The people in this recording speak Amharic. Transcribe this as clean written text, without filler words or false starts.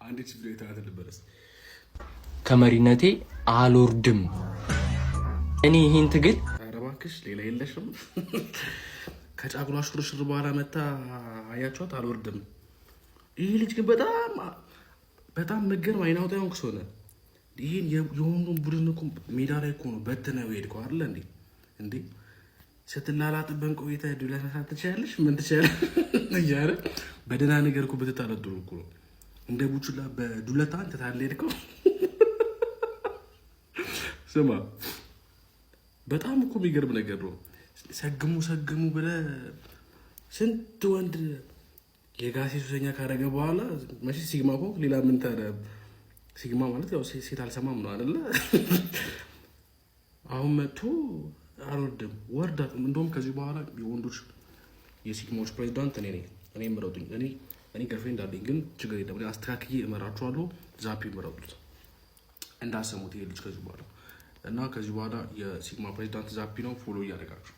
አንዲት ቪዲዮ ታደርበለስ ከመሪነቴ አልወርድም። እኔ ይሄን ትግል አረባክሽ ሌላ የለሽም። ከጫጉላ ሽርሽር በኋላ መታ አያቸዋት አልወርድም። ይሄ ልጅ ግን በጣም መገርም አይናውጣ ያንኩ ሰው ነው። ይሄን የሆኑን ቡድን እኮ ሜዳ ላይ እኮ ነው በትነው ሄድከው አይደል እንዴ ስትላላጥበን ቆይታ ዱላ መስራት ትችያለሽ፣ ምን ትችያለሽ እያለ በደህና ነገር እኮ በተጣለጥሩ እኮ ነው እንደ ቡቹላ በዱለታ አንተ ታልሄድከው። ስማ በጣም እኮ የሚገርም ነገር ነው። ሰግሙ ብለህ ስንት ወንድ የጋሴ ሱሰኛ ካደረገ በኋላ መቼ ሲግማ እኮ ሌላ ምን ታዲያ ሲግማ ማለት ያው ሴት አልሰማም ነው አይደለ? አሁን መጥቶ አልወርድም ወርዳት። እንደውም ከዚህ በኋላ የወንዶች የሲግማዎች ፕሬዚዳንት እኔ ምረጡኝ። እኔ ገርፍሬንድ አለኝ ግን ችግር የለም አስተካክዬ እመራችኋለሁ። ዛፒ ምረጡት እንዳሰሙት ይሄ ልጅ ከዚህ በኋላ እና ከዚህ በኋላ የሲግማ ፕሬዚዳንት ዛፒ ነው። ፎሎ እያደረጋችሁ